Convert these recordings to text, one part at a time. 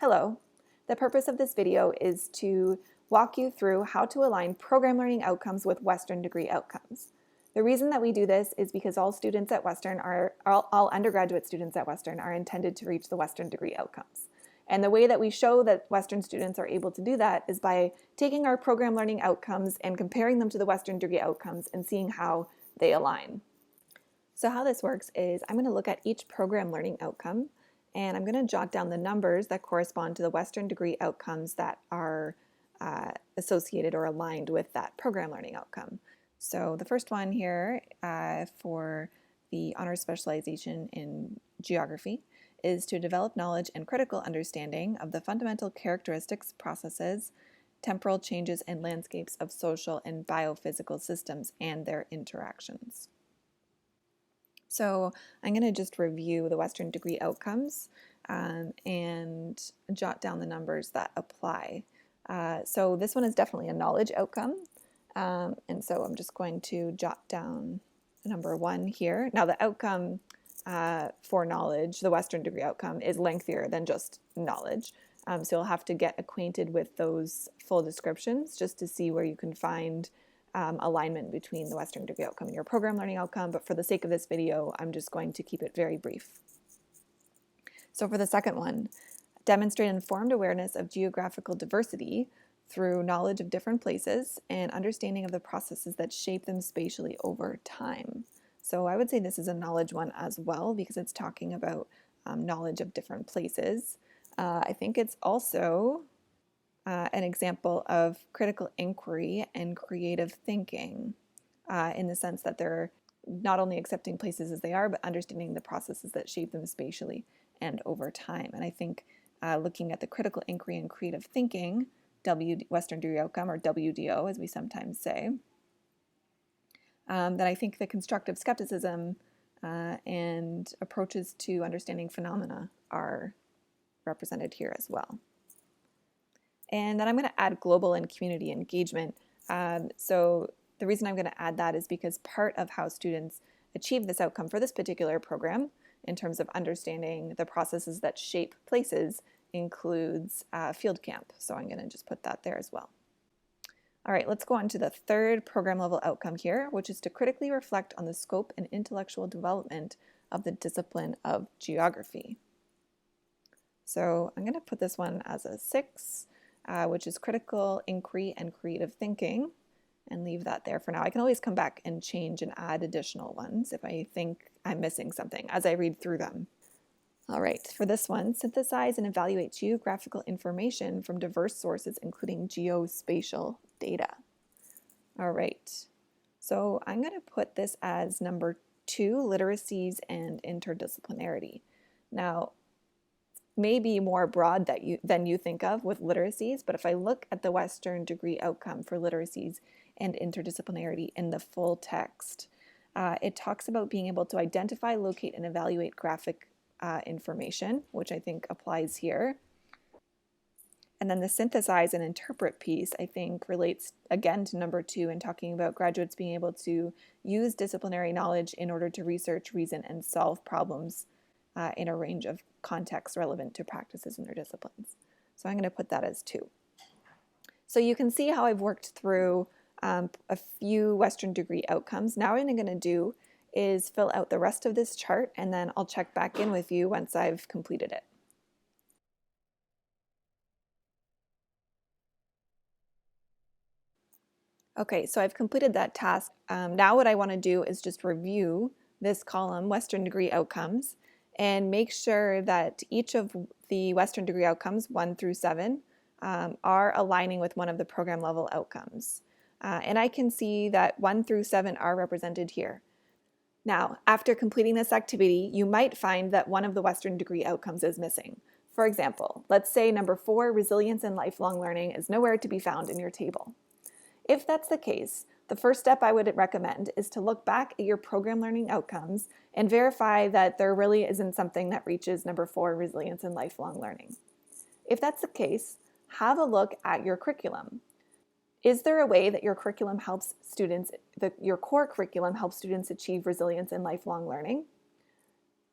Hello. The purpose of this video is to walk you through how to align program learning outcomes with Western degree outcomes. The reason that we do this is because all undergraduate students at Western are intended to reach the Western degree outcomes. And the way that we show that Western students are able to do that is by taking our program learning outcomes and comparing them to the Western degree outcomes and seeing how they align. So how this works is I'm going to look at each program learning outcome, and I'm going to jot down the numbers that correspond to the Western degree outcomes that are associated or aligned with that program learning outcome. So the first one here for the honors specialization in geography is to develop knowledge and critical understanding of the fundamental characteristics, processes, temporal changes, and landscapes of social and biophysical systems and their interactions. So I'm going to just review the Western degree outcomes and jot down the numbers that apply. So this one is definitely a knowledge outcome. And so I'm just going to jot down number 1 here. Now the outcome for knowledge, the Western degree outcome, is lengthier than just knowledge. So you'll have to get acquainted with those full descriptions just to see where you can find alignment between the Western degree outcome and your program learning outcome, but for the sake of this video, I'm just going to keep it very brief. So for the second one, demonstrate informed awareness of geographical diversity through knowledge of different places and understanding of the processes that shape them spatially over time. So I would say this is a knowledge one as well because it's talking about knowledge of different places. I think it's also an example of critical inquiry and creative thinking in the sense that they're not only accepting places as they are, but understanding the processes that shape them spatially and over time. And I think looking at the critical inquiry and creative thinking, Western degree outcome, or WDO as we sometimes say, that I think the constructive skepticism and approaches to understanding phenomena are represented here as well. And then I'm going to add global and community engagement. So the reason I'm going to add that is because part of how students achieve this outcome for this particular program in terms of understanding the processes that shape places includes field camp. So I'm going to just put that there as well. All right, let's go on to the third program level outcome here, which is to critically reflect on the scope and intellectual development of the discipline of geography. So I'm going to put this one as a 6. Which is critical inquiry and creative thinking, and leave that there for now. I can always come back and change and add additional ones if I think I'm missing something as I read through them. All right, for this one, synthesize and evaluate geographical information from diverse sources, including geospatial data. All right, so I'm going to put this as number 2, literacies and interdisciplinarity. Now, maybe more broad than you think of with literacies, but if I look at the Western degree outcome for literacies and interdisciplinarity in the full text, it talks about being able to identify, locate, and evaluate graphic information, which I think applies here. And then the synthesize and interpret piece, I think, relates again to number 2 in talking about graduates being able to use disciplinary knowledge in order to research, reason, and solve problems in a range of contexts relevant to practices in their disciplines. So I'm going to put that as 2. So you can see how I've worked through a few Western degree outcomes. Now what I'm going to do is fill out the rest of this chart, and then I'll check back in with you once I've completed it. Okay, so I've completed that task. Now what I want to do is just review this column, Western degree outcomes, and make sure that each of the Western degree outcomes, 1 through 7, are aligning with one of the program level outcomes. And I can see that 1 through 7 are represented here. Now, after completing this activity, you might find that one of the Western degree outcomes is missing. For example, let's say number 4, resilience and lifelong learning, is nowhere to be found in your table. If that's the case, the first step I would recommend is to look back at your program learning outcomes and verify that there really isn't something that reaches number 4, resilience and lifelong learning. If that's the case, have a look at your curriculum. Is there a way that your curriculum helps students, your core curriculum helps students achieve resilience and lifelong learning?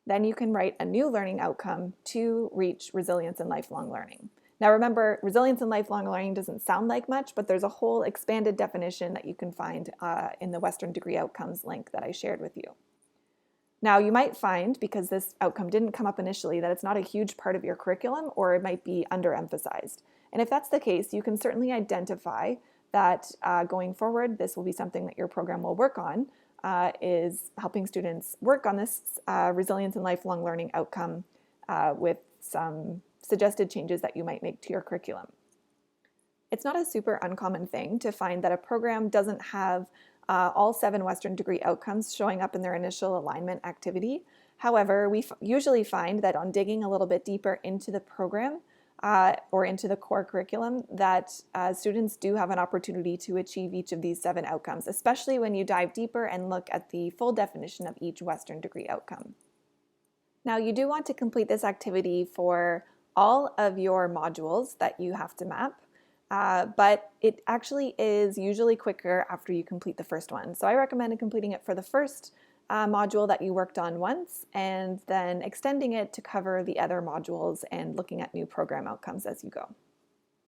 Then you can write a new learning outcome to reach resilience and lifelong learning. Now remember, resilience and lifelong learning doesn't sound like much, but there's a whole expanded definition that you can find in the Western Degree Outcomes link that I shared with you. Now you might find, because this outcome didn't come up initially, that it's not a huge part of your curriculum, or it might be underemphasized. And if that's the case, you can certainly identify that going forward, this will be something that your program will work on, is helping students work on this resilience and lifelong learning outcome with some suggested changes that you might make to your curriculum. It's not a super uncommon thing to find that a program doesn't have all 7 Western Degree outcomes showing up in their initial alignment activity. However, we usually find that on digging a little bit deeper into the program or into the core curriculum, that students do have an opportunity to achieve each of these 7 outcomes, especially when you dive deeper and look at the full definition of each Western Degree outcome. Now, you do want to complete this activity for all of your modules that you have to map. But it actually is usually quicker after you complete the first one. So I recommend completing it for the first module that you worked on once, and then extending it to cover the other modules and looking at new program outcomes as you go.